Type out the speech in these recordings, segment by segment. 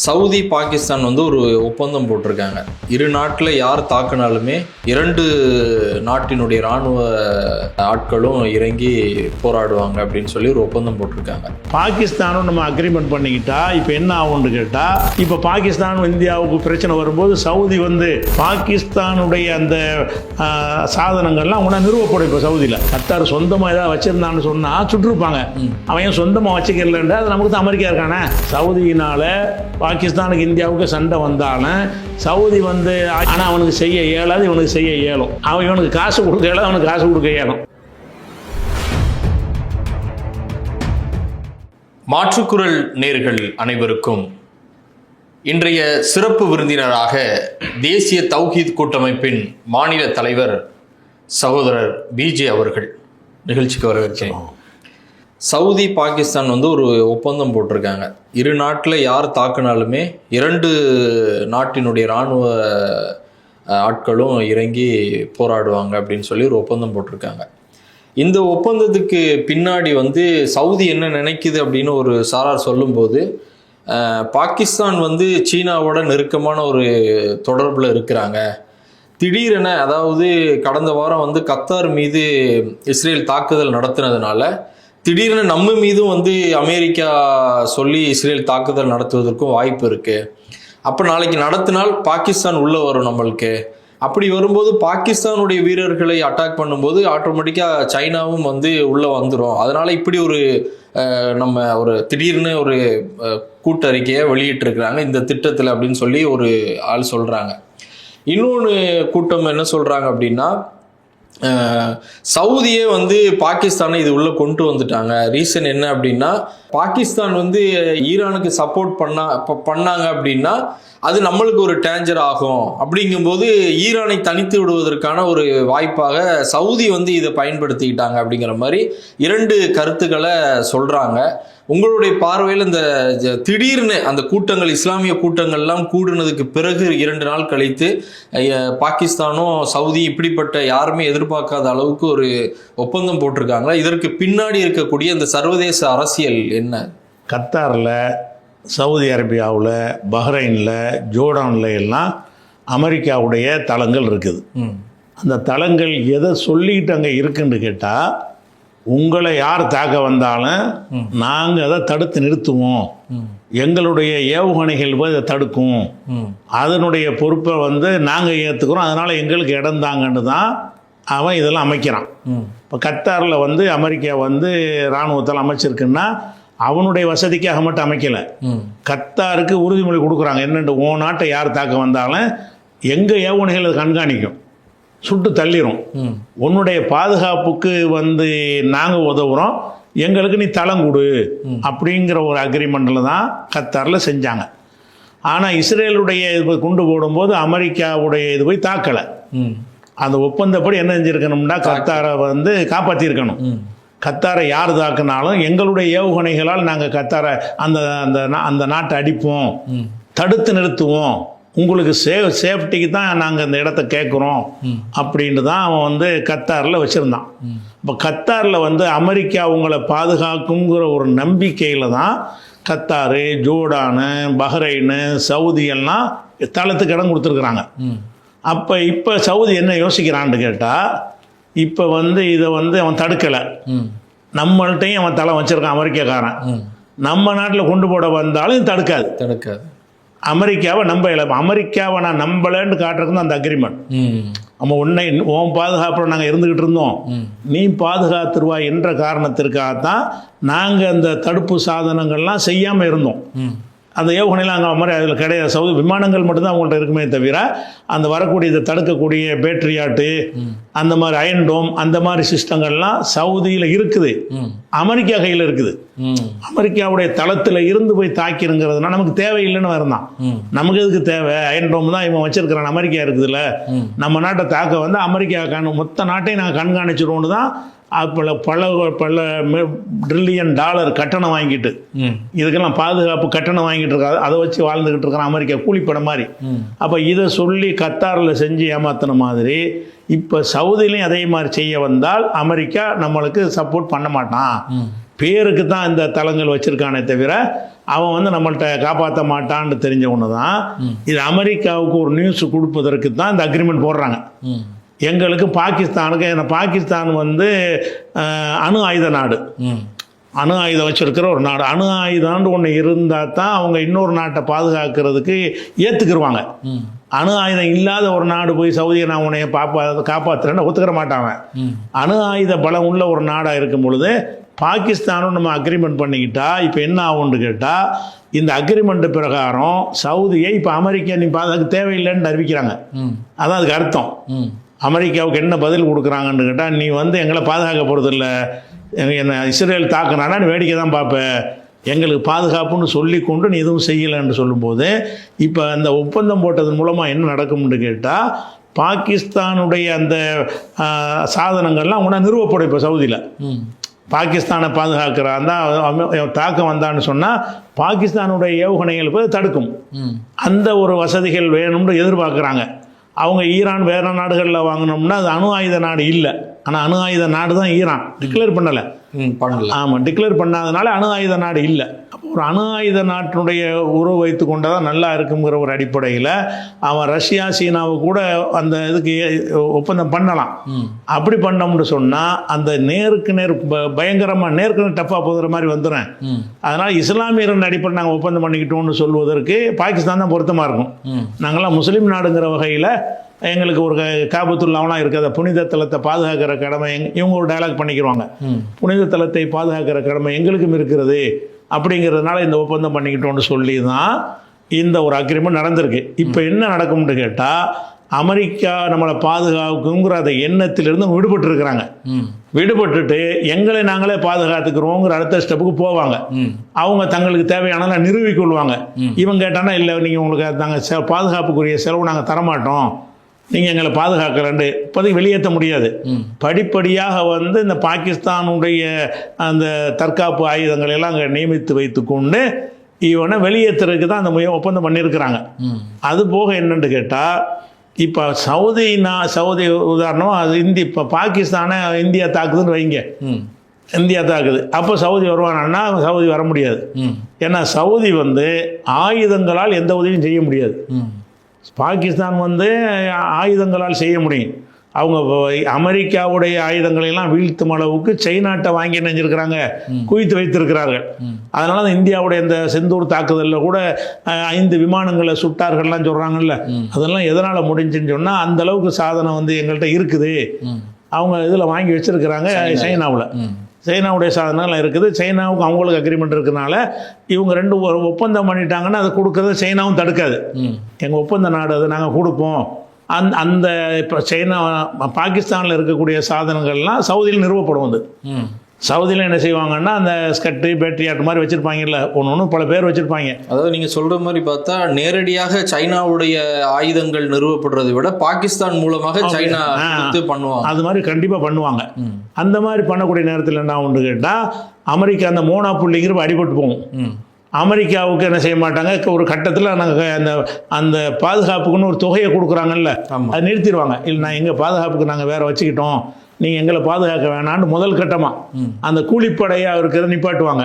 Saudi Pakistan ஒரு ஒப்பந்தம் போட்டிருக்காங்க. இரு நாட்டில் யார் தாக்குனாலுமே இரண்டு நாட்டினுடைய இராணுவ ஆட்களும் இறங்கி போராடுவாங்க அப்படின்னு சொல்லி ஒரு ஒப்பந்தம் போட்டிருக்காங்க. பாகிஸ்தானும் நம்ம அக்ரிமெண்ட் பண்ணிக்கிட்டா இப்போ என்ன ஆகும்னு கேட்டால், இப்போ பாகிஸ்தானும் இந்தியாவுக்கு பிரச்சனை வரும்போது சவுதி பாகிஸ்தானுடைய அந்த சாதனங்கள்லாம் உடனே நிறுவப்படும். இப்போ சவுதியில் கத்தார் சொந்தமாக ஏதாவது வச்சிருந்தான்னு சொன்னால் சுட்டிருப்பாங்க. அவன் சொந்தமாக வச்சுக்கலன்ற அது நமக்கு தான் அமெரிக்கா இருக்கானே. சவுதியினால் பாகிஸ்தானுக்கு இந்தியாவுக்கு சண்டை வந்தாலும் சவுதி ஆனால் அவனுக்கு செய்ய இயலாது, இவனுக்கு செய்ய இயலும். அவன் இவனுக்கு காசு கொடுக்க இயலாது, அவனுக்கு காசு கொடுக்க இயலும். மாற்றுக்குரல் நேயர்கள் அனைவருக்கும் இன்றைய சிறப்பு விருந்தினராக தேசிய தௌஹீத் கூட்டமைப்பின் மாநில தலைவர் சகோதரர் பிஜே அவர்கள் நிகழ்ச்சிக்கு வரவேற்கிறேன். சவுதி பாகிஸ்தான் ஒரு ஒப்பந்தம் போட்டிருக்காங்க. இரு நாட்டில் யார் தாக்குனாலுமே இரண்டு நாட்டினுடைய இராணுவ ஆட்களும் இறங்கி போராடுவாங்க அப்படின்னு சொல்லி ஒரு ஒப்பந்தம் போட்டிருக்காங்க. இந்த ஒப்பந்தத்துக்கு பின்னாடி சவுதி என்ன நினைக்குது அப்படின்னு ஒரு சாரார் சொல்லும்போது, பாகிஸ்தான் சீனாவோட நெருக்கமான ஒரு தொடர்பில் இருக்கிறாங்க. திடீரென, அதாவது கடந்த வாரம் கத்தார் மீது இஸ்ரேல் தாக்குதல் நடத்தினதுனால திடீர்னு நம்ம மீதும் அமெரிக்கா சொல்லி இஸ்ரேல் தாக்குதல் நடத்துவதற்கும் வாய்ப்பு இருக்குது. அப்போ நாளைக்கு நடத்தினால் பாகிஸ்தான் உள்ளே வரும் நம்மளுக்கு. அப்படி வரும்போது பாகிஸ்தானுடைய வீரர்களை அட்டாக் பண்ணும்போது ஆட்டோமேட்டிக்காக சைனாவும் உள்ளே வந்துடும். அதனால் இப்படி நம்ம திடீர்னு ஒரு கூட்டறிக்கையை வெளியிட்டிருக்கிறாங்க இந்த திட்டத்தில் அப்படின்னு சொல்லி ஒரு ஆள் சொல்கிறாங்க. இன்னொன்று கூட்டம் என்ன சொல்கிறாங்க அப்படின்னா, சவுதியே பாகிஸ்தானை இது உள்ள கொண்டு வந்துட்டாங்க. ரீசன் என்ன அப்படின்னா, பாகிஸ்தான் ஈரானுக்கு சப்போர்ட் பண்ணாங்க அப்படின்னா அது நம்மளுக்கு ஒரு டேஞ்சர் ஆகும். அப்படிங்கும்போது ஈரானை தனித்து விடுவதற்கான ஒரு வாய்ப்பாக சவுதி இதை பயன்படுத்திக்கிட்டாங்க அப்படிங்கிற மாதிரி இரண்டு கருத்துக்களை சொல்றாங்க. உங்களுடைய பார்வையில் இந்த திடீர்னு அந்த கூட்டங்கள், இஸ்லாமிய கூட்டங்கள்லாம் கூடுனதுக்கு பிறகு 2 நாள் கழித்து பாகிஸ்தானும் சவுதி இப்படிப்பட்ட யாருமே எதிர்பார்க்காத அளவுக்கு ஒரு ஒப்பந்தம் போட்டிருக்காங்க. இதற்கு பின்னாடி இருக்கக்கூடிய அந்த சர்வதேச அரசியல் என்ன? கத்தாரில், சவுதி அரேபியாவில், பஹ்ரைனில், ஜோர்டானில் எல்லாம் அமெரிக்காவுடைய தளங்கள் இருக்குது. அந்த தளங்கள் எதை சொல்லிட்டு அங்கே இருக்குன்னு கேட்டால், உங்களை யார் தாக்க வந்தாலும் நாங்கள் அதை தடுத்து நிறுத்துவோம், எங்களுடைய ஏவுகணைகள் அதை தடுக்கும், அதனுடைய பொறுப்பை நாங்கள் ஏற்றுக்கிறோம், அதனால் எங்களுக்கு இடம் தாங்கன்னு தான் அவன் இதெல்லாம் அமைக்கிறான். இப்போ கத்தாரில் அமெரிக்கா இராணுவத்தால் அமைச்சிருக்குன்னா அவனுடைய வசதிக்காக மட்டும் அமைக்கலை. கத்தாருக்கு உறுதிமொழி கொடுக்குறாங்க, என்னென்று உன் நாட்டை யார் தாக்க வந்தாலும் எங்கள் ஏவுகணைகள் அதை கண்காணிக்கும், சுட்டு தள்ளிடும், உன்னுடைய பாதுகாப்புக்கு நாங்கள் உதவுறோம், எங்களுக்கு நீ தளம் கொடு அப்படிங்கிற ஒரு அக்ரிமெண்ட்டில் தான் கத்தாரில் செஞ்சாங்க. ஆனால் இஸ்ரேலுடைய இது கொண்டு போடும்போது அமெரிக்காவுடைய இது போய் தாக்கலை. அந்த ஒப்பந்தப்படி என்ன செஞ்சுருக்கணும்னா, கத்தாரை காப்பாற்றிருக்கணும். கத்தாரை யார் தாக்குனாலும் எங்களுடைய ஏவுகணைகளால் நாங்கள் கத்தாரை அந்த நாட்டை அடிப்போம், தடுத்து நிறுத்துவோம், உங்களுக்கு சேஃப்டிக்கு தான் நாங்கள் இந்த இடத்த கேட்குறோம் அப்படின்ட்டு தான் அவன் கத்தாரில் வச்சுருந்தான். இப்போ கத்தாரில் அமெரிக்கா உங்களை பாதுகாக்குங்கிற ஒரு நம்பிக்கையில் தான் கத்தாரு, ஜோர்டானு, பஹ்ரைனு, சவுதி எல்லாம் தளத்துக்கு இடம் கொடுத்துருக்குறாங்க. அப்போ இப்போ சவுதி என்ன யோசிக்கிறான்னு கேட்டால், இப்போ இதை அவன் தடுக்கலை, நம்மள்கிட்டையும் அவன் தளம் வச்சுருக்கான் அமெரிக்காக்காரன், நம்ம நாட்டில் கொண்டு போட வந்தாலும் தடுக்காது. அமெரிக்காவை அமெரிக்காவை நான் நம்பலைன்னு காட்டுறதுக்கு தான் அந்த அக்ரிமெண்ட். நம்ம உன் பாதுகாப்பில் நாங்கள் இருந்துக்கிட்டு இருந்தோம், நீ பாதுகாத்துருவா என்ற காரணத்திற்காகத்தான் நாங்கள் அந்த தடுப்பு சாதனங்கள்லாம் செய்யாமல் இருந்தோம். அந்த ஏவுகணைலாம் அங்கே மாதிரி அதில் கிடையாது. சவுதி விமானங்கள் மட்டும்தான் அவங்கள்ட்ட இருக்குமே தவிர அந்த வரக்கூடிய இதை தடுக்கக்கூடிய பேட்ரியாட்டு, அந்த மாதிரி அயன் டோம், அந்த மாதிரி சிஸ்டங்கள்லாம் சவுதியில் இருக்குது, அமெரிக்கா கையில் இருக்குது. அமெரிக்காவுடைய தளத்தில் இருந்து போய் தாக்கிருங்கிறதுனா நமக்கு தேவையில்லைன்னு வரதான். நமக்கு எதுக்கு தேவை? அயன் டோம் தான் இவன் வச்சிருக்கிறான், அமெரிக்கா இருக்குதுல்ல, நம்ம நாட்டை தாக்க அமெரிக்கா மொத்த நாட்டையும் நாங்கள் கண்காணிச்சிடுவோன்னு தான் பல $1 trillion கட்டணம் வாங்கிட்டு, இதுக்கெல்லாம் பாதுகாப்பு கட்டணம் வாங்கிட்டு இருக்காது, அதை வச்சு வாழ்ந்துக்கிட்டு இருக்கிறான் அமெரிக்கா கூலிப்பட மாதிரி. அப்போ இதை சொல்லி கத்தாரில் செஞ்சு ஏமாத்தின மாதிரி இப்போ சவுதிலையும் அதே மாதிரி செய்ய வந்தால் அமெரிக்கா நம்மளுக்கு சப்போர்ட் பண்ண மாட்டான், பேருக்கு தான் இந்த தளங்கள் வச்சுருக்கானே தவிர அவன் வந்து நம்மள்கிட்ட காப்பாற்ற மாட்டான்னு தெரிஞ்ச ஒன்று தான் இது அமெரிக்காவுக்கு ஒரு நியூஸ் கொடுப்பதற்கு தான் இந்த அக்ரிமெண்ட் போடுறாங்க. எங்களுக்கு பாகிஸ்தானுக்கு, ஏன்னா பாகிஸ்தான் வந்து அணு ஆயுத நாடு, அணு ஆயுதம் வச்சுருக்கிற ஒரு நாடு. அணு ஆயுதம்னு ஒன்று இருந்தால் தான் அவங்க இன்னொரு நாட்டை பாதுகாக்கிறதுக்கு ஏற்றுக்குருவாங்க. அணு ஆயுதம் இல்லாத ஒரு நாடு போய் சவுதியை நான் உன்னைய காப்பாற்றுறேன்னு ஒத்துக்கிற மாட்டாங்க. அணு ஆயுத பலம் உள்ள ஒரு நாடாக இருக்கும் பொழுது பாகிஸ்தானும் நம்ம அக்ரிமெண்ட் பண்ணிக்கிட்டா இப்போ என்ன ஆகும்னு கேட்டால், இந்த அக்ரிமெண்ட் பிரகாரம் சவுதியை இப்போ அமெரிக்கா நீ பாதுகாக்க தேவையில்லைன்னு அறிவிக்கிறாங்க. அதான் அதுக்கு அர்த்தம். அமெரிக்காவுக்கு என்ன பதில் கொடுக்குறாங்கன்னு கேட்டால், நீ வந்து எங்களை பாதுகாக்க போகிறது இல்லை, என்ன இஸ்ரேல் தாக்குனானா நீ வேடிக்கை தான் பார்ப்பேன், எங்களுக்கு பாதுகாப்புன்னு சொல்லி கொண்டு நீ எதுவும் செய்யலைன்னு சொல்லும்போது இப்போ அந்த ஒப்பந்தம் போட்டதன் மூலமாக என்ன நடக்கும்னு கேட்டால், பாகிஸ்தானுடைய அந்த சாதனங்கள்லாம் உடனே நிறுவப்படும். இப்போ சவுதியில் பாகிஸ்தானை பாதுகாக்கிறான் தான் தாக்கம் வந்தான்னு சொன்னால் பாகிஸ்தானுடைய ஏவுகணைகள் போய் தடுக்கும். அந்த ஒரு வசதிகள் வேணும்னு எதிர்பார்க்குறாங்க. அவங்க ஈரான் வேறு நாடுகளில் வாங்கினோம்னா அது அணு ஆயுத நாடு இல்லை, ஆனால் அணு ஆயுத நாடு தான் ஈரான். டிக்ளேர் பண்ணலை. ஆமாம், டிக்ளேர் பண்ணாதனால அணு ஆயுத நாடு இல்லை. அப்போ ஒரு அணு ஆயுத நாட்டினுடைய உறவு வைத்து கொண்டதான் நல்லா இருக்குங்கிற ஒரு அடிப்படையில் அவன் ரஷ்யா சீனாவை கூட அந்த இதுக்கு ஒப்பந்தம் பண்ணலாம். அப்படி பண்ணோம்னு சொன்னால் அந்த நேருக்கு நேர் பயங்கரமாக நேருக்கு நேர் டஃப்பாக போகிற மாதிரி வந்துடுறேன். அதனால் இஸ்லாமியர்கள் அடிப்படை நாங்கள் ஒப்பந்தம் பண்ணிக்கிட்டோம்னு சொல்வதற்கு பாகிஸ்தான் தான் பொருத்தமாக இருக்கும். நாங்களாம் முஸ்லீம் நாடுங்கிற வகையில் எங்களுக்கு ஒரு காபத்துல்லாவெலாம் இருக்கிற புனித தலத்தை பாதுகாக்கிற கடமை இவங்க ஒரு டயலாக் பண்ணிக்கிடுவாங்க. புனித தலத்தை பாதுகாக்கிற கடமை எங்களுக்கும் இருக்கிறது அப்படிங்கிறதுனால இந்த ஒப்பந்தம் பண்ணிக்கிட்டோன்னு சொல்லி தான் இந்த ஒரு அக்ரிமெண்ட் நடந்திருக்கு. இப்போ என்ன நடக்கும்னு கேட்டால், அமெரிக்கா நம்மளை பாதுகாக்குங்கிற அந்த எண்ணத்திலிருந்து விடுபட்டுருக்கிறாங்க. விடுபட்டுட்டு எங்களை நாங்களே பாதுகாத்துக்கிறோங்கிற அடுத்த ஸ்டெப்புக்கு போவாங்க. அவங்க தங்களுக்கு தேவையானலாம் நிரூபிக்கொள்வாங்க. இவங்க கேட்டானா இல்லை, நீங்கள் உங்களுக்கு நாங்கள் பாதுகாப்புக்குரிய செலவு நாங்கள் தரமாட்டோம், நீங்கள் எங்களை பாதுகாக்கலன்னு இப்போதைக்கு வெளியேற்ற முடியாது. படிப்படியாக வந்து இந்த பாகிஸ்தானுடைய அந்த தற்காப்பு ஆயுதங்களை எல்லாம் அங்கே நியமித்து வைத்து கொண்டு இவனை வெளியேற்றுறதுக்கு தான் அந்த ஒப்பந்தம் பண்ணியிருக்கிறாங்க. அது போக என்னென்னு கேட்டால், இப்போ சவுதி உதாரணம் அது இப்போ பாகிஸ்தானை இந்தியா தாக்குதுன்னு வைங்க, இந்தியா தாக்குது, அப்போ சவுதி வருவானா? சவுதி வர முடியாது. ஏன்னா சவுதி வந்து ஆயுதங்களால் எந்த உதவியும் செய்ய முடியாது. பாகிஸ்தான் வந்து ஆயுதங்களால் செய்ய முடியும். அவங்க அமெரிக்காவுடைய ஆயுதங்களெல்லாம் வீழ்த்தும் அளவுக்கு சைனாட்டை வாங்கி நினைஞ்சிருக்கிறாங்க, குவித்து வைத்திருக்கிறார்கள். அதனால தான் இந்தியாவுடைய இந்த செந்தூர் தாக்குதலில் கூட 5 விமானங்களை சுட்டார்கள்லாம் சொல்கிறாங்கல்ல, அதெல்லாம் எதனால் முடிஞ்சுன்னு சொன்னால் அந்த அளவுக்கு சாதனம் வந்து எங்கள்கிட்ட இருக்குது. அவங்க இதில் வாங்கி வச்சுருக்கிறாங்க. சைனாவுடைய சாதனங்கள் இருக்குது. சைனாவுக்கு அவங்களுக்கு அக்ரிமெண்ட் இருக்கிறதுனால இவங்க ரெண்டு ஒப்பந்தம் பண்ணிட்டாங்கன்னா அதை கொடுக்கறது சைனாவும் தடுக்காது. எங்கள் ஒப்பந்த நாடு அது, நாங்கள் கொடுப்போம். அந்த இப்போ சைனா பாகிஸ்தானில் இருக்கக்கூடிய சாதனங்கள்லாம் சவுதியில் நிறுவப்படும். அது சவுதியில் என்ன செய்வாங்கன்னா அந்த ஸ்கட்டு பேட்டரி ஆட்டு மாதிரி வச்சுருப்பாங்கல்ல, ஒன்று பல பேர் வச்சுருப்பாங்க. அதாவது நீங்கள் சொல்கிற மாதிரி பார்த்தா நேரடியாக சைனாவுடைய ஆயுதங்கள் நிறுவப்படுறதை விட பாகிஸ்தான் மூலமாக சைனா பண்ணுவாங்க. அது மாதிரி கண்டிப்பாக பண்ணுவாங்க. அந்த மாதிரி பண்ணக்கூடிய நேரத்தில் என்ன ஒன்று கேட்டால், அமெரிக்கா அந்த மோனாப்புள்ளிங்கிற அடிபட்டு போகும். அமெரிக்காவுக்கு என்ன செய்ய மாட்டாங்க, ஒரு கட்டத்தில் நாங்கள் அந்த பாதுகாப்புக்குன்னு ஒரு தொகையை கொடுக்குறாங்கல்ல, அதை நிறுத்திடுவாங்க. இல்லை, நான் எங்கள் பாதுகாப்புக்கு நாங்கள் வேறு வச்சுக்கிட்டோம், நீங்கள் எங்களை பாதுகாக்க வேணான்னு முதல் கட்டமாக அந்த கூலிப்படையாக இருக்கிறத நிப்பாட்டுவாங்க.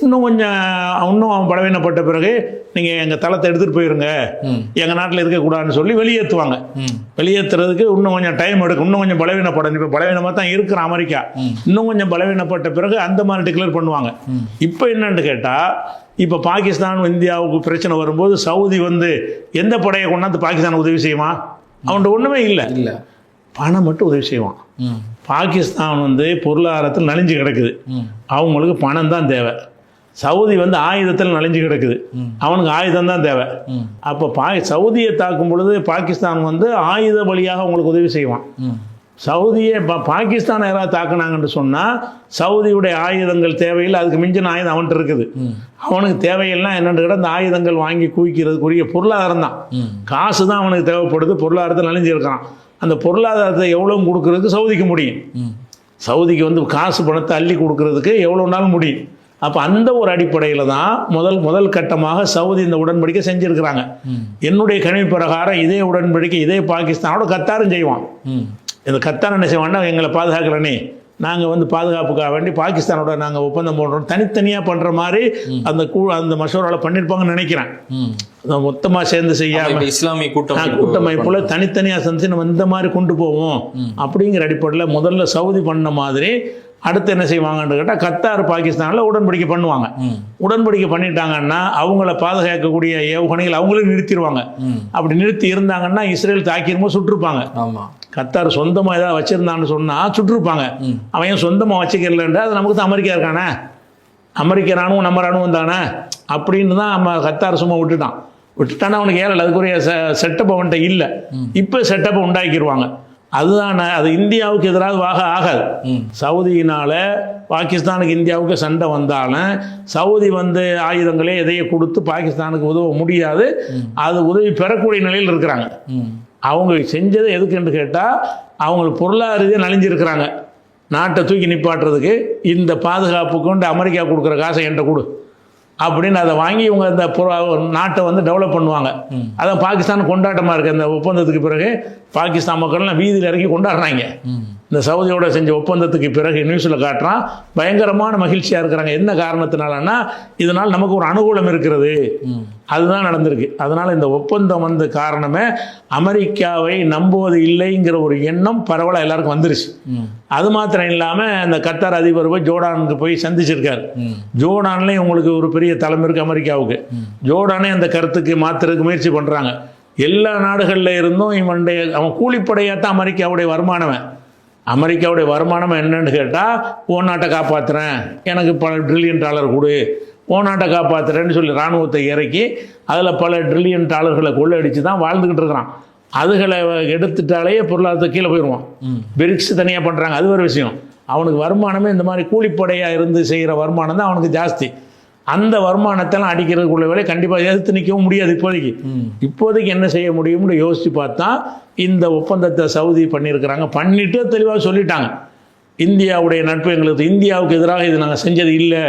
இன்னும் பலவீனப்பட்ட பிறகு நீங்கள் எங்கள் தளத்தை எடுத்துகிட்டு போயிருங்க, எங்கள் நாட்டில் இருக்கக்கூடாதுன்னு சொல்லி வெளியேற்றுவாங்க. வெளியேற்றுறதுக்கு இன்னும் கொஞ்சம் டைம் எடுக்கும். இன்னும் கொஞ்சம் பலவீனப்படும். இப்போ பலவீனமாக தான் இருக்கிற அமெரிக்கா. இன்னும் கொஞ்சம் பலவீனப்பட்ட பிறகு அந்த மாதிரி டிக்ளேர் பண்ணுவாங்க. இப்போ என்னன்னு கேட்டால், இப்போ பாகிஸ்தான் இந்தியாவுக்கு பிரச்சனை வரும்போது சவுதி வந்து எந்த படையை கொண்டாந்து பாகிஸ்தான் உதவி செய்யுமா? அவன்கிட்ட ஒன்றுமே இல்லை, பணம் மட்டும் உதவி செய்வான். பாகிஸ்தான் வந்து பொருளாதாரத்தில் நலிஞ்சு கிடக்குது, அவங்களுக்கு பணம் தான் தேவை. சவுதி வந்து ஆயுதத்தில் நலிஞ்சு கிடக்குது, அவனுக்கு ஆயுதம் தான் தேவை. அப்போ சவுதியை தாக்கும் பொழுது பாகிஸ்தான் வந்து ஆயுத வழியாக அவங்களுக்கு உதவி செய்வான். சவுதியை பாகிஸ்தான் யாராவது தாக்குனாங்கன்னு சொன்னால் சவுதியுடைய ஆயுதங்கள் தேவையில்லை, அதுக்கு மிஞ்சின ஆயுதம் அவன்கிட்ட இருக்குது. அவனுக்கு தேவையெல்லாம் என்னென்னு கேட்டால் அந்த ஆயுதங்கள் வாங்கி குவிக்கிறதுக்குரிய பொருளாதாரம் தான், காசு தான் அவனுக்கு தேவைப்படுது. பொருளாதாரத்தை நலிஞ்சிருக்கிறான். அந்த பொருளாதாரத்தை எவ்வளோ கொடுக்கறதுக்கு சவுதிக்கு முடியும். சவுதிக்கு வந்து காசு பணத்தை அள்ளி கொடுக்கறதுக்கு எவ்வளோ நாள் முடியும். அப்போ அந்த ஒரு அடிப்படையில் தான் முதல் கட்டமாக சவுதி இந்த உடன்படிக்கை செஞ்சுருக்கிறாங்க. என்னுடைய கணிப்பு பிரகாரம் இதே உடன்படிக்கை இதே பாகிஸ்தானோட கத்தாரும் செய்வான். இந்த கத்தார் என்ன செய்வான்னா, எங்களை பாதுகாக்கிறனே, நாங்கள் வந்து பாதுகாப்புக்காக வேண்டி பாகிஸ்தானோட நாங்கள் ஒப்பந்தம் போடுறோம், தனித்தனியாக பண்ணுற மாதிரி அந்த மசோராவில் பண்ணியிருப்பாங்கன்னு நினைக்கிறேன். மொத்தமாக சேர்ந்து செய்யாமல் இஸ்லாமிய கூட்டமைப்புல தனித்தனியாக செஞ்சு நம்ம இந்த மாதிரி கொண்டு போவோம் அப்படிங்கிற அடிப்படையில் முதல்ல சவுதி பண்ண மாதிரி அடுத்து என்ன செய்வாங்கன்னு கேட்டால் கத்தார் பாகிஸ்தானில் உடன்படிக்கை பண்ணுவாங்க. உடன்படிக்கை பண்ணிட்டாங்கன்னா அவங்கள பாதுகாக்கக்கூடிய ஏவுகணைகள் அவங்களே நிறுத்திடுவாங்க. அப்படி நிறுத்தி இருந்தாங்கன்னா இஸ்ரேல் தாக்கிரும்போது சுட்டிருப்பாங்க. கத்தார் சொந்தமாக ஏதாவது வச்சுருந்தான்னு சொன்னால் சுட்டிருப்பாங்க. அவன் ஏன் சொந்தமாக வச்சுக்கலன்றா அது நமக்கு தான் அமெரிக்கா இருக்கானே, அமெரிக்க ராணுவம் நம்ம ராணுவம் தானே அப்படின்னு தான் நம்ம கத்தார் சும்மா விட்டுட்டானா அவனுக்கு ஏறலை. அதுக்குரிய செட்டப் அவன்கிட்ட இல்லை. இப்போ செட்டப்பை உண்டாக்கிடுவாங்க. அதுதான் அது இந்தியாவுக்கு எதிராக ஆகாது. சவுதியினால் பாகிஸ்தானுக்கு இந்தியாவுக்கு சண்டை வந்தாலும் சவுதி வந்து ஆயுதங்களே எதையை கொடுத்து பாகிஸ்தானுக்கு உதவ முடியாது. அது உதவி பெறக்கூடிய நிலையில் இருக்கிறாங்க. அவங்க செஞ்சது எதுக்குன்னு கேட்டால் அவங்களுக்கு பொருளாதார ரீதியாக நலிஞ்சிருக்கிறாங்க. நாட்டை தூக்கி நிப்பாட்டுறதுக்கு இந்த பாதுகாப்பு கொண்டு அமெரிக்கா கொடுக்குற காசை என்கிட்ட கொடு அப்படின்னு அதை வாங்கி இவங்க இந்த நாட்டை வந்து டெவலப் பண்ணுவாங்க. அதான் பாகிஸ்தான் கொண்டாட்டமாக இருக்குது. இந்த ஒப்பந்தத்துக்கு பிறகு பாகிஸ்தான் மக்கள்லாம் வீதியில் இறக்கி கொண்டாடுறாங்க. இந்த சவுதியோட செஞ்ச ஒப்பந்தத்துக்கு பிறகு நியூஸில் காட்டுறான், பயங்கரமான மகிழ்ச்சியாக இருக்கிறாங்க. என்ன காரணத்தினாலன்னா இதனால் நமக்கு ஒரு அனுகூலம் இருக்கிறது, அதுதான் நடந்திருக்கு. அதனால் இந்த ஒப்பந்தம் வந்த காரணமே அமெரிக்காவை நம்புவது இல்லைங்கிற ஒரு எண்ணம் பரவலாக எல்லாருக்கும் வந்துருச்சு. அது மாத்திரம் இல்லாமல் இந்த கத்தார் அதிபர் போய் ஜோர்டானுக்கு போய் சந்திச்சிருக்காரு. ஜோர்டான்லேயும் உங்களுக்கு ஒரு பெரிய தலைமை இருக்குது அமெரிக்காவுக்கு. ஜோர்டானே அந்த கருத்துக்கு மாற்றுறதுக்கு முயற்சி பண்ணுறாங்க. எல்லா நாடுகளில் இருந்தும் அவன் கூலிப்படையாத்தான் அமெரிக்காவுடைய வருமானவன். அமெரிக்காவுடைய வருமானம் என்னன்னு கேட்டால், ஓ நாட்டை காப்பாற்றுறேன், எனக்கு பல $1 கொடு, ஓ நாட்டை காப்பாற்றுறேன்னு சொல்லி இராணுவத்தை இறக்கி அதில் பல $1 கொள்ளடிச்சு தான் வாழ்ந்துக்கிட்டு இருக்கிறான். அதுகளை எடுத்துட்டாலே பொருளாதாரத்தை கீழே போயிடுவான். பிரிக்ஸ் தனியாக பண்ணுறாங்க, அது ஒரு விஷயம். அவனுக்கு வருமானமே இந்த மாதிரி கூலிப்படையாக இருந்து செய்கிற வருமானம் தான் அவனுக்கு ஜாஸ்தி. அந்த வருமானத்தெல்லாம் அடிக்கிறதுக்குள்ள வேலை கண்டிப்பாக எதிர்த்து நிற்கவும் முடியாது. இப்போதைக்கு என்ன செய்ய முடியும்னு யோசித்து பார்த்தா இந்த ஒப்பந்தத்தை சவுதி பண்ணியிருக்கிறாங்க. பண்ணிட்டு தெளிவாக சொல்லிட்டாங்க, இந்தியாவுடைய நட்பு எங்களுக்கு, இந்தியாவுக்கு எதிராக இது நாங்கள் செஞ்சது இல்லை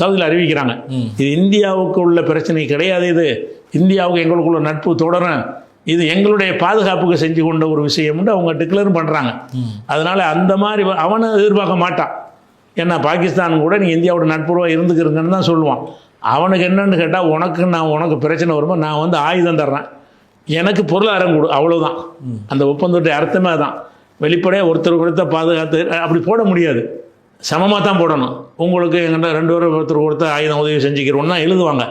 சவுதியில் அறிவிக்கிறாங்க. இது இந்தியாவுக்கு உள்ள பிரச்சனை கிடையாது, இது இந்தியாவுக்கு எங்களுக்குள்ள நட்பு தொடரும், இது எங்களுடைய பாதுகாப்புக்கு செஞ்சு கொண்ட ஒரு விஷயம்னு அவங்க டிக்ளேர் பண்ணுறாங்க. அதனால் அந்த மாதிரி அவனை எதிர்பார்க்க மாட்டான். ஏன்னா பாகிஸ்தான் கூட நீங்கள் இந்தியாவோட நட்புறவாக இருந்துக்கிறங்கன்னு தான் சொல்லுவான். அவனுக்கு என்னன்னு கேட்டால், உனக்கு பிரச்சனை வரும்போது நான் வந்து ஆயுதம் தர்றேன், எனக்கு பொருளாதாரம் கொடு, அவ்வளோதான். அந்த ஒப்பந்தத்துடைய அர்த்தமே தான். வெளிப்படையாக ஒருத்தர் கொடுத்த பாதுகாத்து அப்படி போட முடியாது, சமமாக தான் போடணும். உங்களுக்கு எங்கிட்ட 2 பேரும் ஒருத்தர் கொடுத்த ஆயுதம் உதவி செஞ்சுக்கிறோன்னு தான் எழுதுவாங்க.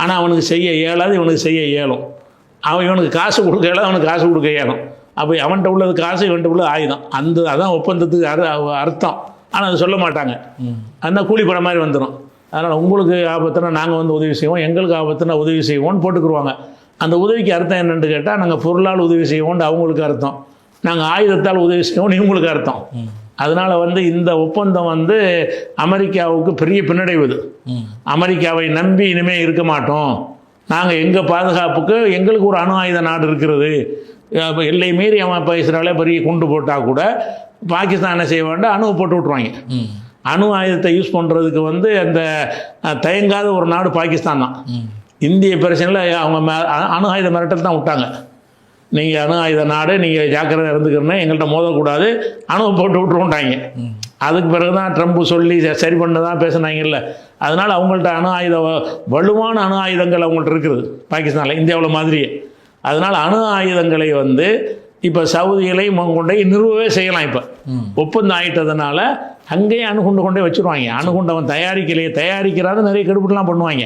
ஆனால் அவனுக்கு செய்ய இயலாது, இவனுக்கு செய்ய இயலும். இவனுக்கு காசு கொடுக்க இயலாது, அவனுக்கு காசு கொடுக்க இயலும். அப்போ அவன்கிட்ட உள்ளது காசு, இவன்கிட்ட உள்ளது ஆயுதம். அதான் ஒப்பந்தத்துக்கு அர்த்தம். ஆனால் அது சொல்ல மாட்டாங்க. அந்த கூலிப்படம் மாதிரி வந்துடும். அதனால் உங்களுக்கு ஆபத்துனா நாங்கள் வந்து உதவி செய்வோம், எங்களுக்கு ஆபத்துனா உதவி செய்வோம்னு போட்டுக்குருவாங்க. அந்த உதவிக்கு அர்த்தம் என்னென்னு கேட்டால், நாங்கள் பொருளால் உதவி செய்வோம்னு அவங்களுக்கு அர்த்தம், நாங்கள் ஆயுதத்தால் உதவி செய்வோம்னு இவங்களுக்கு அர்த்தம். அதனால் வந்து இந்த ஒப்பந்தம் வந்து அமெரிக்காவுக்கு பெரிய பின்னடைவுது. அமெரிக்காவை நம்பி இனிமேல் இருக்க மாட்டோம், நாங்கள் எங்கள் பாதுகாப்புக்கு எங்களுக்கு ஒரு அணு ஆயுத நாடு இருக்கிறது, எல்லை மீறி அவன் இஸ்ரேலை பெரிய குண்டு போட்டால் கூட பாகிஸ்தான் என்ன செய்ய வேண்டாம், அணுவை போட்டு விட்ருவாங்க. அணு ஆயுதத்தை யூஸ் பண்ணுறதுக்கு வந்து அந்த தயங்காத ஒரு நாடு பாகிஸ்தான் தான். இந்திய பிரச்சனையில் அவங்க அணு ஆயுத மிரட்டல் தான் விட்டாங்க. நீங்கள் அணு ஆயுத நாடு, நீங்கள் ஜாக்கிரதை இருந்துக்கிறேன்னு, எங்கள்கிட்ட மோதக்கூடாது, அணுவை போட்டு விட்டுருவோண்டாங்க. அதுக்கு பிறகு தான் ட்ரம்ப் சொல்லி சரி பண்ண தான் பேசுனாங்கல்ல. அதனால் அவங்கள்ட்ட வலுவான அணு ஆயுதங்கள் அவங்கள்ட்ட இருக்குது பாகிஸ்தானில், இந்தியாவில் மாதிரியே. அதனால் அணு ஆயுதங்களை வந்து இப்போ சவுதிகளையும் கொண்டே நிறுவவே செய்யலாம். இப்போ ஒப்பந்தம் ஆகிட்டதுனால அங்கேயே அணுகுண்டு கொண்டே வச்சுருவாங்க. அணுகுண்டு அவன் தயாரிக்கிறாத நிறைய கெடுபிடலாம் பண்ணுவாங்க.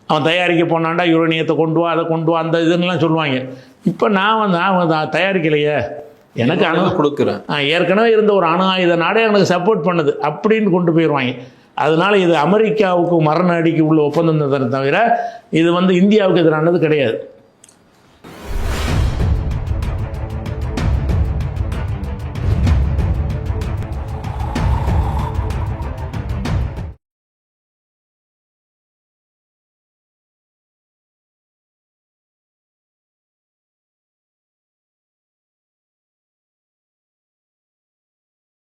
அவன் தயாரிக்க போனான்டா யுரேனியத்தை கொண்டு வா, அதை கொண்டு வா, அந்த இதுன்னெலாம் சொல்லுவாங்க. இப்போ நான் தயாரிக்கலையே, எனக்கு அணு கொடுக்குறேன், ஏற்கனவே இருந்த ஒரு அணு ஆயுத நாடே எனக்கு சப்போர்ட் பண்ணுது அப்படின்னு கொண்டு போயிடுவாங்க. அதனால் இது அமெரிக்காவுக்கு மரண அடிக்கு உள்ள ஒப்பந்தம் தவிர இது வந்து இந்தியாவுக்கு எதிரானது கிடையாது.